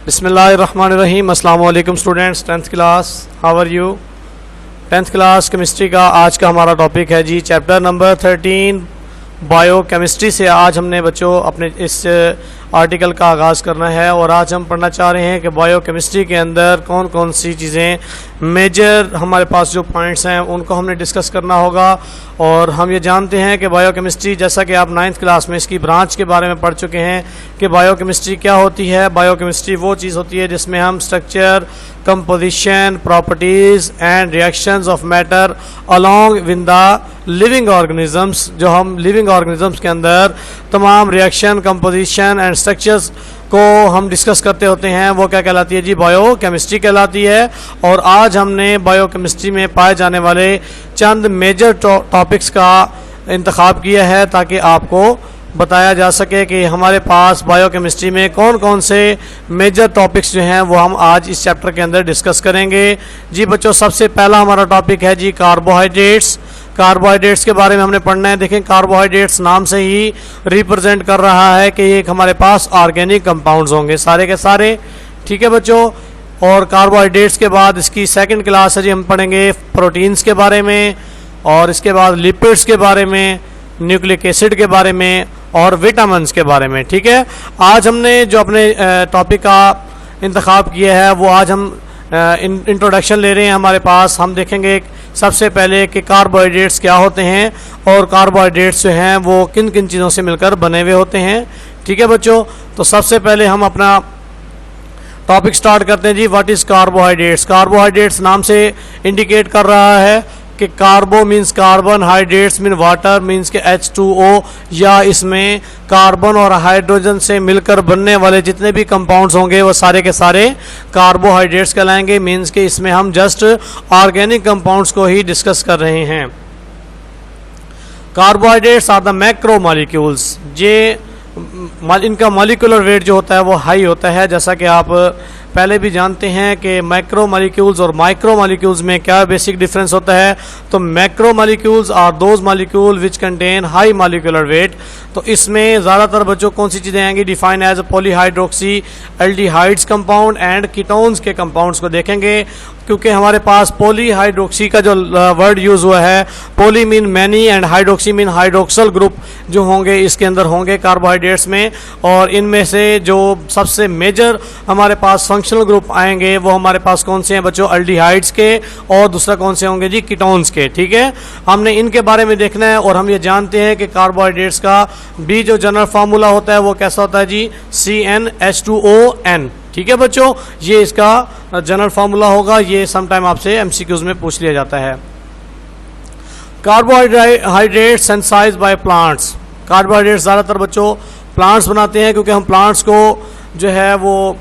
बिस्मिल्लाहिर्रहमानिर्रहीम। अस्सलाम वालेकुम students, 10th class, how are you. 10th class chemistry का आज का हमारा टॉपिक है जी चैप्टर नंबर 13 बायो केमिस्ट्री से आज हमने बच्चों अपने इस आर्टिकल का आगाज़ करना है और आज हम पढ़ना चाह रहे हैं कि बायो केमिस्ट्री के अंदर कौन कौन सी चीज़ें मेजर हमारे पास जो पॉइंट्स हैं उनको हमने डिस्कस करना होगा। और हम ये जानते हैं कि बायो केमिस्ट्री, जैसा कि आप 9th क्लास में इसकी ब्रांच के बारे में पढ़ चुके हैं कि बायो केमिस्ट्री क्या होती है। बायो केमिस्ट्री वो चीज़ होती है जिसमें हम structure, composition, properties and reactions of matter along with the living organisms, जो हम लिविंग ऑर्गेनिजम्स के अंदर तमाम रिएक्शन, कंपोजिशन एंड स्ट्रक्चर्स को हम डिस्कस करते होते हैं, वो क्या कहलाती है जी, बायो केमिस्ट्री कहलाती है। और आज हमने बायो केमिस्ट्री में पाए जाने वाले चंद मेजर टॉपिक्स का इंतखाब किया है ताकि आपको बताया जा सके कि हमारे पास बायो केमिस्ट्री में कौन कौन से मेजर टॉपिक्स जो हैं वो हम आज इस चैप्टर के अंदर डिस्कस करेंगे। जी बच्चों, सबसे पहला हमारा टॉपिक है जी कार्बोहाइड्रेट्स। कार्बोहाइड्रेट्स के बारे में हमने पढ़ना है। देखें, कार्बोहाइड्रेट्स नाम से ही रिप्रेजेंट कर रहा है कि एक हमारे पास ऑर्गेनिक कंपाउंड्स होंगे सारे के सारे, ठीक है बच्चों। और कार्बोहाइड्रेट्स के बाद इसकी सेकंड क्लास है जी, हम पढ़ेंगे प्रोटीन्स के बारे में, और इसके बाद लिपिड्स के बारे में, न्यूक्लिक एसिड के बारे में और विटामिन्स के बारे में, ठीक है। आज हमने जो अपने टॉपिक का इंतखाब किया है वो आज हम इंट्रोडक्शन ले रहे हैं। हमारे पास हम देखेंगे सबसे पहले कि कार्बोहाइड्रेट्स क्या होते हैं और कार्बोहाइड्रेट्स जो हैं वो किन किन चीज़ों से मिलकर बने हुए होते हैं, ठीक है बच्चों। तो सबसे पहले हम अपना टॉपिक स्टार्ट करते हैं जी। What is carbohydrates. कार्बोहाइड्रेट्स नाम से इंडिकेट कर रहा है कि carbo means carbon, hydrates mean water means के H2O, या इसमें कार्बन और हाइड्रोजन से मिलकर बनने वाले जितने भी कंपाउंड्स होंगे वो सारे के सारे कार्बोहाइड्रेट्स कहलाएंगे। मीन्स के इसमें हम जस्ट ऑर्गेनिक कंपाउंड्स को ही डिस्कस कर रहे हैं। Carbohydrates are the macromolecules. ये इनका मॉलिक्यूलर वेट जो होता है वो हाई होता है, जैसा कि आप पहले भी जानते हैं कि मैक्रो मॉलिक्यूल्स और माइक्रो मॉलिक्यूल्स में क्या बेसिक डिफरेंस होता है। तो macromolecules are those molecule which contain high molecular weight. तो इसमें ज़्यादातर बच्चों कौन सी चीज़ें आएंगी, define as polyhydroxy aldehydes compound and ketones के कंपाउंड्स को देखेंगे, क्योंकि हमारे पास पॉलीहाइड्रोक्सी का जो वर्ड यूज़ हुआ है, poly mean many and hydroxy mean hydroxyl group जो होंगे इसके अंदर होंगे कार्बोहाइड्रेट्स में। और इनमें से जो सबसे मेजर हमारे पास फंक्शनल ग्रुप आएंगे वो हमारे पास कौन से हैं बच्चों, एल्डिहाइड्स के, और दूसरा कौन से होंगे जी, कीटोन्स के, ठीक है। हमने इनके बारे में देखना है। और हम ये जानते हैं कि कार्बोहाइड्रेट्स का भी जो जनरल फार्मूला होता है वो कैसा होता है जी, CnH2ON, ठीक है बच्चों। ये इसका जनरल फार्मूला होगा, ये समटाइम आपसे MCQs में पूछ लिया जाता है। Carbohydrate synthesised by plants. Carbohydrate ज़्यादातर बच्चों प्लांट्स बनाते हैं, क्योंकि हम प्लांट्स को जो है वो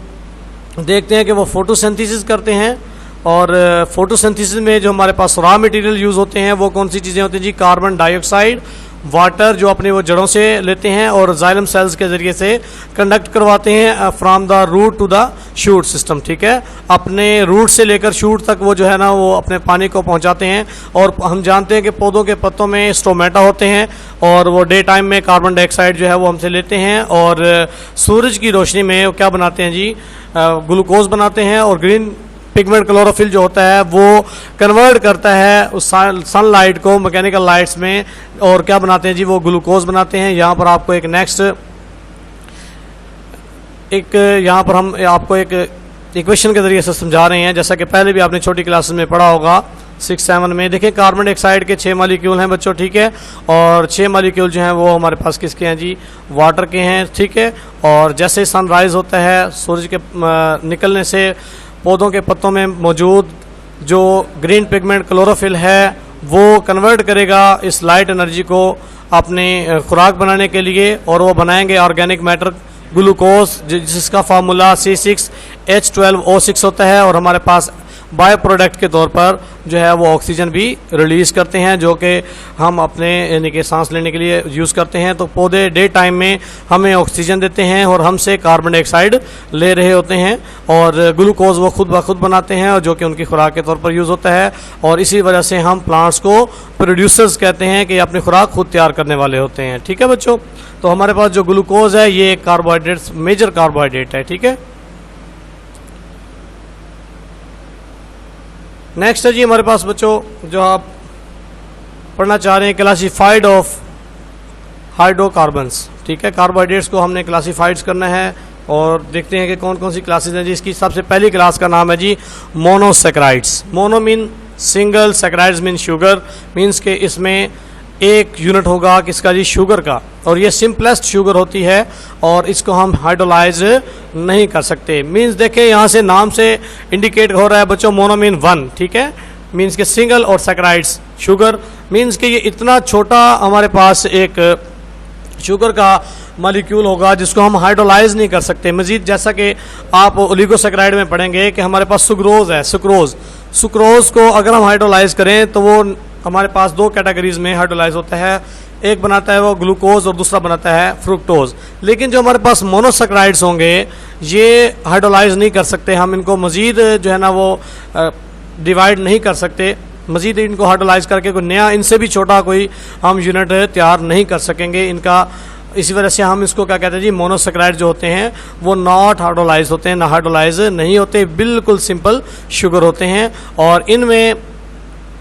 देखते हैं कि वो फोटोसिंथेसिस करते हैं। और फोटोसिंथेसिस में जो हमारे पास रॉ मटेरियल यूज़ होते हैं वो कौन सी चीज़ें होती हैं जी, कार्बन डाइऑक्साइड, वाटर जो अपने वो जड़ों से लेते हैं और जाइलम सेल्स के ज़रिए से कंडक्ट करवाते हैं from the root to the shoot system, ठीक है। अपने रूट से लेकर शूट तक वो जो है ना वो अपने पानी को पहुंचाते हैं। और हम जानते हैं कि पौधों के पत्तों में स्टोमेटा होते हैं और वो डे टाइम में कार्बन डाइऑक्साइड जो है वो हमसे लेते हैं, और सूरज की रोशनी में वो क्या बनाते हैं जी, ग्लूकोज बनाते हैं। और ग्रीन पिगमेंट क्लोरोफिल जो होता है वो कन्वर्ट करता है उस सनलाइट को मैकेनिकल लाइट्स में, और क्या बनाते हैं जी, वो ग्लूकोज बनाते हैं। यहाँ पर आपको एक यहाँ पर हम आपको एक इक्वेशन के ज़रिए से समझा रहे हैं, जैसा कि पहले भी आपने छोटी क्लासेस में पढ़ा होगा 6-7 में। देखिए, कार्बन डाइऑक्साइड के 6 मॉलिक्यूल हैं बच्चों, ठीक है। और 6 मॉलिक्यूल जो हैं वो हमारे पास किसके हैं जी, वाटर के हैं, ठीक है। और जैसे सनराइज़ होता है, सूरज के निकलने से पौधों के पत्तों में मौजूद जो ग्रीन पिगमेंट क्लोरोफिल है वो कन्वर्ट करेगा इस लाइट एनर्जी को अपने खुराक बनाने के लिए, और वो बनाएंगे ऑर्गेनिक मैटर ग्लूकोज, जिसका फार्मूला C6H12O6 होता है। और हमारे पास बायो प्रोडक्ट के तौर पर जो है वो ऑक्सीजन भी रिलीज़ करते हैं, जो कि हम अपने यानी कि सांस लेने के लिए यूज़ करते हैं। तो पौधे डे टाइम में हमें ऑक्सीजन देते हैं और हमसे कार्बन डाइऑक्साइड ले रहे होते हैं, और ग्लूकोज वो खुद ब खुद बनाते हैं, और जो कि उनकी खुराक के तौर पर यूज़ होता है। और इसी वजह से हम प्लांट्स को प्रोड्यूसर्स कहते हैं कि अपनी खुराक खुद तैयार करने वाले होते हैं, ठीक है बच्चों। तो हमारे पास जो ग्लूकोज है ये कार्बोहाइड्रेट्स, मेजर कार्बोहाइड्रेट है, ठीक है। नेक्स्ट है जी हमारे पास बच्चों जो आप पढ़ना चाह रहे हैं क्लासिफाइड ऑफ हाइड्रोकार्बन्स। ठीक है, कार्बोहाइड्रेट्स को हमने क्लासिफाइड्स करना है और देखते हैं कि कौन कौन सी क्लासेस हैं जी। इसकी सबसे पहली क्लास का नाम है जी monosaccharides. Mono mean single, saccharides mean sugar, means के इसमें एक यूनिट होगा किसका जी, शुगर का, और ये सिंपलेस्ट शुगर होती है और इसको हम हाइड्रोलाइज नहीं कर सकते। मीन्स देखें यहाँ से नाम से इंडिकेट हो रहा है बच्चों मोनो मीन वन, ठीक है, मीन्स के सिंगल और सैकराइड्स शुगर, मीन्स के ये इतना छोटा हमारे पास एक शुगर का मॉलिक्यूल होगा जिसको हम हाइड्रोलाइज नहीं कर सकते। मजीद जैसा कि आप ओलिगोसैकराइड में पढ़ेंगे कि हमारे पास सुक्रोज है, सुक्रोज को अगर हम हाइड्रोलाइज करें तो वो हमारे पास दो कैटेगरीज में हाइड्रोलाइज होता है, एक बनाता है वो ग्लूकोज और दूसरा बनाता है फ्रुक्टोज। लेकिन जो हमारे पास मोनोसैकराइड्स होंगे ये हाइड्रोलाइज नहीं कर सकते, हम इनको मजीद जो है ना वो डिवाइड नहीं कर सकते, मजीद इनको हाइड्रोलाइज करके कोई नया इनसे भी छोटा कोई हम यूनिट तैयार नहीं कर सकेंगे इनका। इसी वजह से हम इसको क्या कहते हैं जी, मोनोसैकराइड जो होते हैं वो नॉट हाइड्रोलाइज होते हैं, ना हाइड्रोलाइज नहीं होते, बिल्कुल सिंपल शुगर होते हैं। और इनमें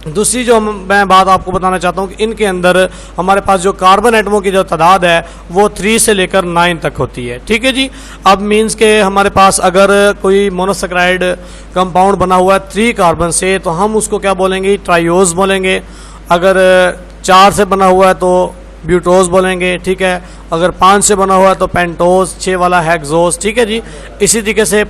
दूसरी जो मैं बात आपको बताना चाहता हूँ कि इनके अंदर हमारे पास जो कार्बन एटमों की जो तादाद है वो 3 से लेकर 9 तक होती है। ठीक है जी। अब मीन्स के हमारे पास अगर कोई मोनोसैकराइड कंपाउंड बना हुआ है 3 कार्बन से तो हम उसको क्या बोलेंगे, ट्राइयोज बोलेंगे। अगर 4 से बना हुआ है तो ब्यूटोज बोलेंगे। ठीक है, अगर 5 से बना हुआ है तो पेंटोज, 6 वाला हेक्सोज। ठीक है जी। इसी तरीके से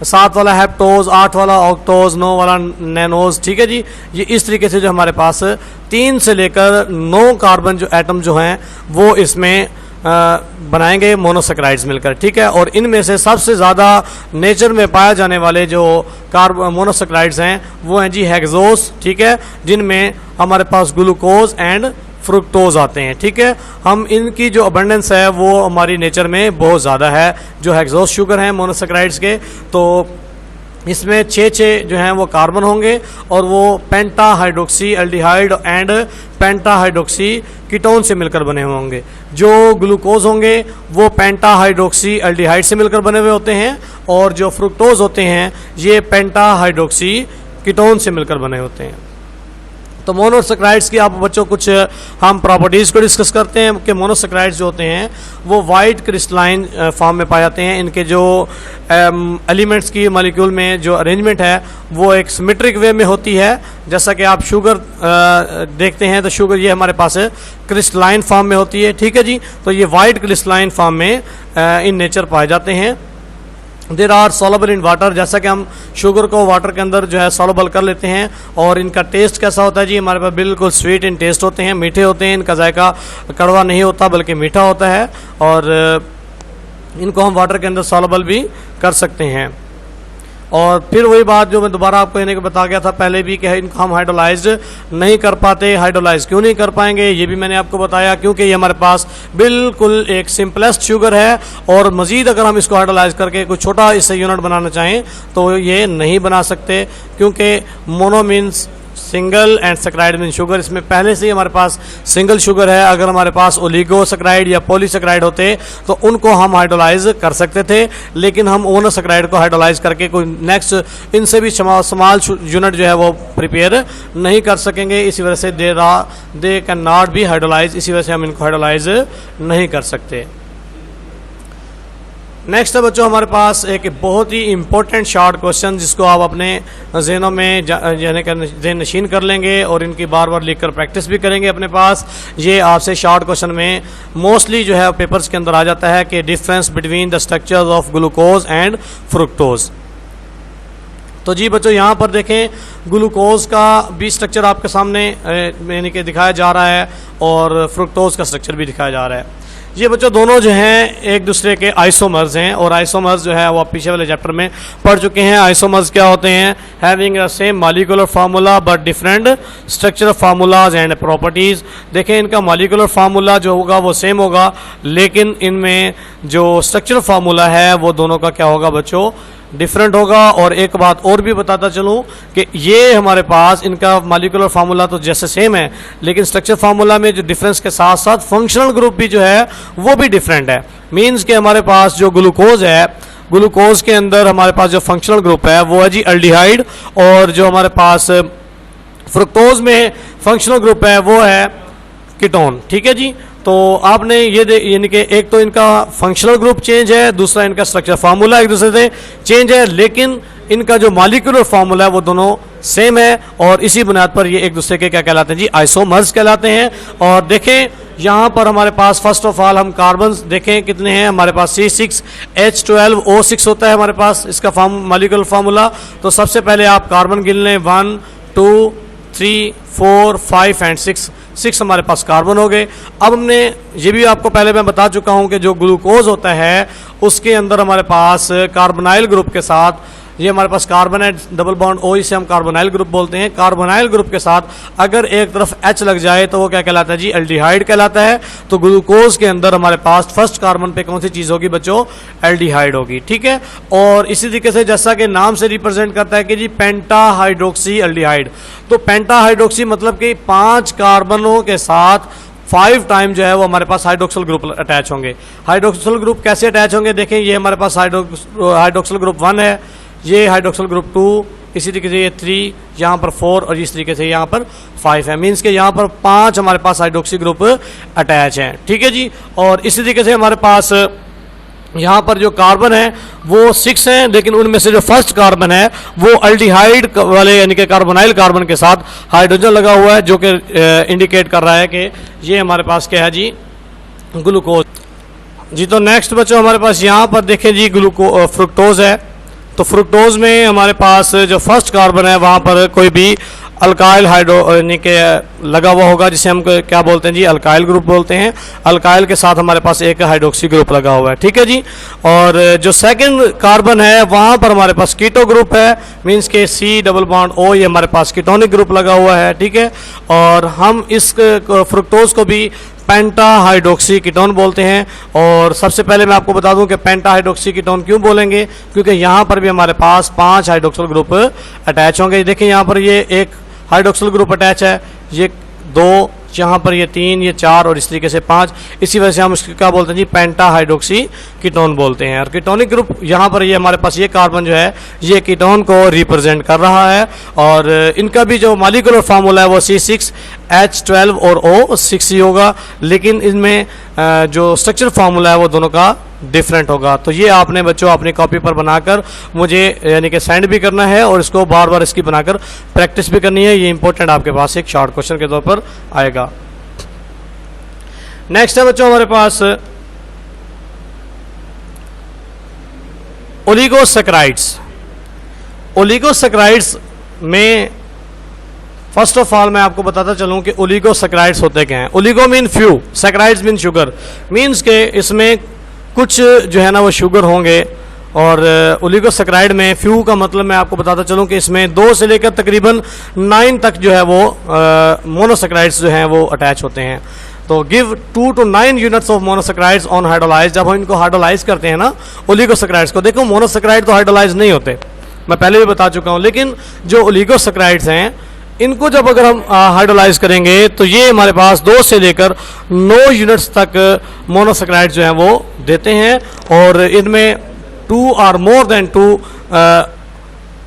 7 वाला हेप्टोज, 8 वाला ऑक्टोज, 9 वाला नैनोज। ठीक है जी। ये इस तरीके से जो हमारे पास 3 से लेकर 9 कार्बन जो एटम जो हैं वो इसमें बनाएंगे मोनोसैकराइड्स मिलकर। ठीक है, और इनमें से सबसे ज़्यादा नेचर में पाए जाने वाले जो मोनोसैकराइड्स हैं वो हैं जी हेक्सोज। ठीक है, जिनमें हमारे पास ग्लूकोज एंड फ्रुक्टोज आते हैं। ठीक है, हम इनकी जो अबंडेंस है वो हमारी नेचर में बहुत ज़्यादा है जो हेक्सोज शुगर हैं मोनोसैकराइड्स के। तो इसमें 6 जो हैं वो कार्बन होंगे और वो penta hydroxy aldehyde and penta hydroxy ketone से मिलकर बने हुए होंगे। जो ग्लूकोज होंगे वो पेंटा हाइड्रोक्सी एल्डिहाइड से मिलकर बने हुए होते हैं और जो फ्रुक्टोज होते हैं ये पेंटा हाइड्रोक्सी कीटोन से मिलकर बने होते हैं। तो मोनोसैकराइड्स की आप बच्चों कुछ हम प्रॉपर्टीज़ को डिस्कस करते हैं कि मोनोसैकराइड्स जो होते हैं वो वाइट क्रिस्टलाइन फॉर्म में पाए जाते हैं। इनके जो एलिमेंट्स की मॉलिक्यूल में जो अरेंजमेंट है वो एक सिमेट्रिक वे में होती है। जैसा कि आप शुगर देखते हैं तो शुगर ये हमारे पास क्रिस्टलाइन फॉर्म में होती है। ठीक है जी। तो ये वाइट क्रिस्टलाइन फॉर्म में इन नेचर पाए जाते हैं। There are soluble in water, जैसा कि हम शुगर को वाटर के अंदर जो है सॉलेबल कर लेते हैं। और इनका टेस्ट कैसा होता है जी, हमारे पास बिल्कुल स्वीट इन टेस्ट होते हैं, मीठे होते हैं, इनका जायका कड़वा नहीं होता बल्कि मीठा होता है। और इनको हम वाटर के अंदर सॉलेबल भी कर सकते हैं। और फिर वही बात जो मैं दोबारा आपको इन्हें बता गया था पहले भी कि इनको हम हाइड्रोलाइज नहीं कर पाते। हाइड्रोलाइज क्यों नहीं कर पाएंगे ये भी मैंने आपको बताया, क्योंकि ये हमारे पास बिल्कुल एक सिंपलेस्ट शुगर है और मज़ीद अगर हम इसको हाइड्रोलाइज करके कुछ छोटा इससे यूनिट बनाना चाहें तो ये नहीं बना सकते, क्योंकि mono means single and saccharide mean sugar, इसमें पहले से ही हमारे पास सिंगल शुगर है। अगर हमारे पास ओलिगोसैकराइड या पॉलीसैकराइड होते तो उनको हम हाइड्रोलाइज कर सकते थे, लेकिन हम मोनोसैकराइड को हाइड्रोलाइज करके कोई नेक्स्ट इनसे भी स्मॉल यूनिट जो है वो प्रिपेयर नहीं कर सकेंगे। इसी वजह से they can not be hydrolyse, इसी वजह से हम इनको हाइड्रोलाइज नहीं कर सकते। नेक्स्ट है बच्चों हमारे पास एक बहुत ही इंपॉर्टेंट शॉर्ट क्वेश्चन जिसको आप अपने जहनों में जहन नशीन कर लेंगे और इनकी बार बार लिखकर प्रैक्टिस भी करेंगे अपने पास। ये आपसे शॉर्ट क्वेश्चन में मोस्टली जो है पेपर्स के अंदर आ जाता है कि difference between the structures of glucose and fructose. तो जी बच्चों यहाँ पर देखें ग्लूकोज का भी स्ट्रक्चर आपके सामने यानी कि दिखाया जा रहा है और फ्रुक्टोज का स्ट्रक्चर भी दिखाया जा रहा है। ये बच्चों दोनों जो हैं एक दूसरे के आइसोमर्स हैं और आइसोमर्स जो है वो आप पीछे वाले चैप्टर में पढ़ चुके हैं। आइसोमर्स क्या होते हैं, having a same molecular formula but different structural formulas and properties. देखें इनका मॉलिक्यूलर फार्मूला जो होगा वो सेम होगा, लेकिन इनमें जो स्ट्रक्चरल फार्मूला है वो दोनों का क्या होगा बच्चों, डिफरेंट होगा। और एक बात और भी बताता चलूँ कि ये हमारे पास इनका मॉलिक्यूलर फार्मूला तो जैसे सेम है, लेकिन स्ट्रक्चर फार्मूला में जो डिफरेंस के साथ साथ फंक्शनल ग्रुप भी जो है वो भी डिफरेंट है। मीन्स कि हमारे पास जो ग्लूकोज है ग्लूकोज के अंदर हमारे पास जो फंक्शनल ग्रुप है वो है जी एल्डिहाइड, और जो हमारे पास फ्रुक्टोज में फंक्शनल ग्रुप है वो है कीटोन। ठीक है जी, तो आपने ये यानी कि एक तो इनका फंक्शनल ग्रुप चेंज है, दूसरा इनका स्ट्रक्चर फार्मूला एक दूसरे से चेंज है, लेकिन इनका जो मॉलिक्यूलर फार्मूला है वो दोनों सेम है, और इसी बुनियाद पर ये एक दूसरे के क्या कहलाते हैं जी, आइसोमर्स कहलाते हैं। और देखें यहाँ पर हमारे पास फर्स्ट ऑफ ऑल हम कार्बन देखें कितने हैं, हमारे पापास C6H12O6 होता है हमारे पास इसका मॉलिक्यूलर फार्मूला। तो सबसे पहले आप कार्बन गिन लें, 1 2 3 4 5 एंड 6 हमारे पास कार्बन हो गए। अब हमने ये भी आपको पहले मैं बता चुका हूं कि जो ग्लूकोज होता है उसके अंदर हमारे पास कार्बोनाइल ग्रुप के साथ, ये हमारे पास कार्बन है, डबल बॉन्ड O, इसे हम कार्बोनाइल ग्रुप बोलते हैं। कार्बोनाइल ग्रुप के साथ अगर एक तरफ H लग जाए तो वो क्या कहलाता है जी, एल्डिहाइड कहलाता है। तो ग्लूकोज के अंदर हमारे पास फर्स्ट कार्बन पे कौन सी चीज़ होगी बच्चों, एल्डिहाइड होगी। ठीक है, और इसी तरीके से जैसा कि नाम से रिप्रेजेंट करता है कि जी पेंटा हाइड्रोक्सी एल्डिहाइड, तो पेंटा हाइड्रोक्सी मतलब कि 5 कार्बनों के साथ 5 टाइम जो है वो हमारे पास हाइड्रोक्सल ग्रुप अटैच होंगे। हाइड्रोक्सल ग्रुप कैसे अटैच होंगे, देखें ये हमारे पास हाइड्रोक्सल ग्रुप 1 है, ये हाइड्रोक्सल ग्रुप 2, इसी तरीके से ये 3, यहाँ पर 4 और इस तरीके से यहाँ पर 5 है। मीन्स के यहाँ पर 5 हमारे पास हाइड्रोक्सी ग्रुप अटैच हैं। ठीक है जी, और इसी तरीके से हमारे पास यहाँ पर जो कार्बन है वो 6 हैं, लेकिन उनमें से जो फर्स्ट कार्बन है वो एल्डिहाइड वाले यानी कि कार्बोनाइल कार्बन के साथ हाइड्रोजन लगा हुआ है, जो कि इंडिकेट कर रहा है कि ये हमारे पास क्या है जी, ग्लूकोज जी। तो नेक्स्ट बच्चों हमारे पास यहाँ पर देखें जी फ्रुक्टोज है। तो फ्रुक्टोज में हमारे पास जो फर्स्ट कार्बन है वहाँ पर कोई भी अल्काइल हाइड्रो यानी कि लगा हुआ होगा, जिसे हम क्या बोलते हैं जी, अल्काइल ग्रुप बोलते हैं। अल्काइल के साथ हमारे पास एक हाइड्रोक्सी ग्रुप लगा हुआ है। ठीक है जी, और जो सेकंड कार्बन है वहाँ पर हमारे पास कीटो ग्रुप है, मींस के C डबल बॉन्ड O, ये हमारे पास कीटोनिक ग्रुप लगा हुआ है। ठीक है, और हम इस फ्रुक्टोज को भी पेंटा हाइड्रोक्सी कीटोन बोलते हैं। और सबसे पहले मैं आपको बता दूं कि पेंटा हाइड्रोक्सी कीटोन क्यों बोलेंगे, क्योंकि यहाँ पर भी हमारे पास 5 हाइड्रोक्सल ग्रुप अटैच होंगे। देखें यहाँ पर ये एक हाइड्रोक्सल ग्रुप अटैच है, ये 2, यहाँ पर ये 3, ये 4 और इस तरीके से 5। इसी वजह से हम इसको क्या बोलते हैं जी, पेंटा हाइड्रोक्सी कीटोन बोलते हैं। और कीटोनिक ग्रुप यहाँ पर ये हमारे पास ये कार्बन जो है ये कीटोन को रिप्रेजेंट कर रहा है। और इनका भी जो मॉलिक्यूलर फार्मूला है वो C6H12 और O6 ही होगा, लेकिन इनमें जो स्ट्रक्चर फार्मूला है वो दोनों का डिफरेंट होगा। तो ये आपने बच्चों अपनी कॉपी पर बनाकर मुझे यानी कि सेंड भी करना है, और इसको बार बार इसकी बनाकर प्रैक्टिस भी करनी है। ये इंपॉर्टेंट आपके पास एक शॉर्ट क्वेश्चन के तौर पर आएगा। नेक्स्ट है बच्चों हमारे पास ओलिगोसैकराइड्स। ओलिगोसैकराइड्स में फर्स्ट ऑफ ऑल मैं आपको बताता चलूं कि ओलिगोसैकराइड्स होते क्या हैं। Oligo mean few, saccharides mean sugar, means के इसमें कुछ जो है ना वो शुगर होंगे। और ओलिगोसैकराइड में फ्यू का मतलब मैं आपको बताता चलूं कि इसमें 2 से लेकर तकरीबन 9 तक जो है वो मोनोसैकराइड्स जो हैं वो अटैच होते हैं। तो give 2 to 9 units of monosaccharides on hydrolyse. जब हम इनको हाइड्रोलाइज करते हैं ना ओलिगोसैकराइड्स को, देखो मोनोसैकराइड तो हाइड्रोलाइज नहीं होते, मैं पहले भी बता चुका हूं, लेकिन जो ओलिगोसैकराइड्स हैं इनको जब अगर हम हाइड्रोलाइज करेंगे तो ये हमारे पास 2 से लेकर 9 यूनिट्स तक मोनोसैकराइड जो हैं वो देते हैं। और इनमें 2 or more than 2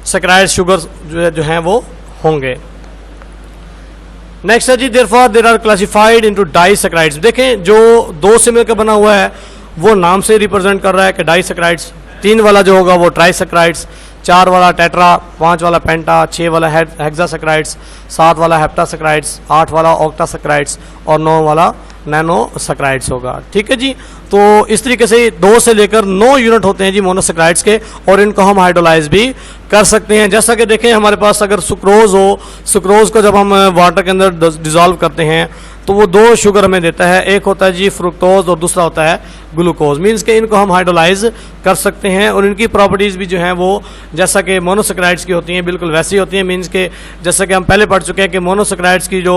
saccharide sugar जो हैं वो होंगे। नेक्स्ट है जी therefore there are classified into disaccharides. देखें जो 2 से मिलकर बना हुआ है वो नाम से रिप्रेजेंट कर रहा है कि डाइसैकराइड्स। 3 वाला जो होगा वो ट्राइसैकराइड्स, 4 वाला टेट्रा, 5 वाला पेंटा, 6 वाला हेक्सासैकराइड्स, 7 वाला हेप्टासैकराइड्स, 8 वाला ऑक्टासैकराइड्स और 9 वाला नैनोसैकराइड्स होगा। ठीक है जी, तो इस तरीके से 2 से लेकर 9 यूनिट होते हैं जी मोनोसैकराइड्स के, और इनको हम हाइड्रोलाइज भी कर सकते हैं। जैसा कि देखें हमारे पास अगर सुक्रोज हो, सुक्रोज को जब हम वाटर के अंदर डिजॉल्व करते हैं तो वो 2 शुगर हमें देता है, एक होता है जी फ्रुक्टोज और दूसरा होता है ग्लूकोज। मीन्स के इनको हम हाइड्रोलाइज कर सकते हैं, और इनकी प्रॉपर्टीज़ भी जो हैं वो जैसा कि मोनोसैकराइड्स की होती हैं बिल्कुल वैसी होती हैं। मीन्स के जैसा कि हम पहले पढ़ चुके हैं कि मोनोसैकराइड्स की जो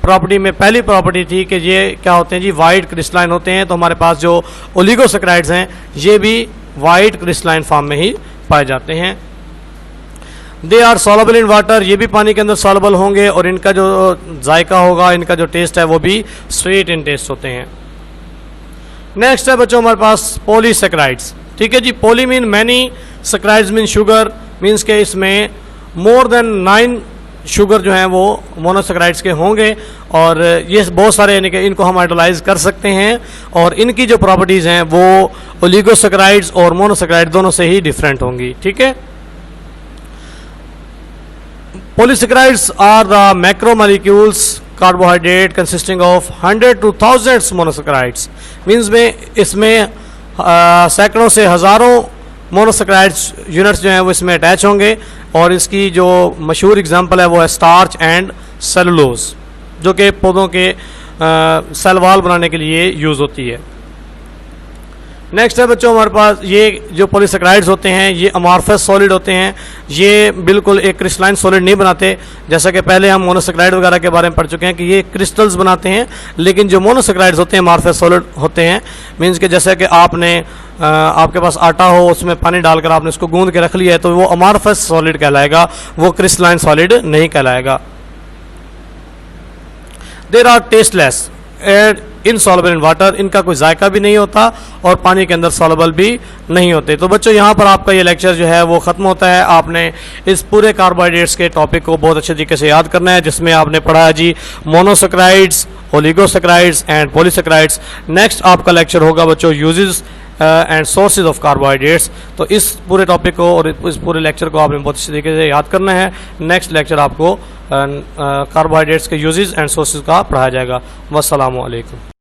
प्रॉपर्टी में पहली प्रॉपर्टी थी कि ये क्या होते हैं जी, वाइट क्रिस्टलाइन होते हैं। तो हमारे पास जो ओलिगोसैकराइड्स हैं ये भी वाइट क्रिस्टलाइन फॉर्म में ही पाए जाते हैं। They are soluble in water, ये भी पानी के अंदर सॉलेबल होंगे, और इनका जो जायका होगा, इनका जो टेस्ट है वो भी स्वीट इन टेस्ट होते हैं। नेक्स्ट है बच्चों हमारे पास पॉलीसैकराइड्स। ठीक है जी। Poly mean many, saccharides mean sugar, means के इसमें मोर देन 9 शुगर जो हैं वो मोनोसैकराइड्स के होंगे और ये बहुत सारे यानी कि इनको हम हाइड्रोलाइज कर सकते हैं और इनकी जो प्रॉपर्टीज़ हैं वो ओलिगोसैकराइड्स और मोनोसैकराइड दोनों से ही डिफरेंट होंगी। ठीक है। Polysaccharides are the macromolecules carbohydrate consisting of 100 to thousands monosaccharides, means में इसमें सैकड़ों से हज़ारों मोनोसैकराइड्स यूनिट्स जो हैं वो इसमें अटैच होंगे और इसकी जो मशहूर एग्जांपल है वो है स्टार्च एंड सेलुलोज, जो कि पौधों के सेल वॉल बनाने के लिए यूज़ होती है। नेक्स्ट है बच्चों हमारे पास ये जो पॉलीसैकराइड्स होते हैं ये अमॉर्फस सॉलिड होते हैं, ये बिल्कुल एक क्रिस्टलाइन सॉलिड नहीं बनाते। जैसा कि पहले हम मोनोसैकराइड वगैरह के बारे में पढ़ चुके हैं कि ये क्रिस्टल्स बनाते हैं, लेकिन जो मोनोसैकराइड्स होते हैं अमॉर्फस सॉलिड होते हैं। मीन्स के जैसे कि आपके पास आटा हो, उसमें पानी डालकर आपने उसको गूंद के रख लिया है तो वो अमॉर्फस सॉलिड कहलाएगा, वो क्रिस्टलाइन सॉलिड नहीं कहलाएगा। There are tasteless and insoluble in water, इनका कोई जायका भी नहीं होता और पानी के अंदर सॉल्युबल भी नहीं होते। तो बच्चों यहाँ पर आपका ये लेक्चर जो है वो ख़त्म होता है। आपने इस पूरे कार्बोहाइड्रेट्स के टॉपिक को बहुत अच्छे तरीके से याद करना है, जिसमें आपने पढ़ा है जी मोनोसैकराइड्स, ओलिगोसैकराइड्स एंड पॉलीसैकराइड्स। नेक्स्ट आपका लेक्चर होगा बच्चों uses and sources of carbohydrates. तो इस पूरे टॉपिक को और इस पूरे लेक्चर को आपने बहुत अच्छे तरीके से याद करना है। नेक्स्ट लेक्चर आपको कार्बोहाइड्रेट्स के यूजेस एंड सोर्सेज का पढ़ाया जाएगा। वस्सलामु अलैकुम।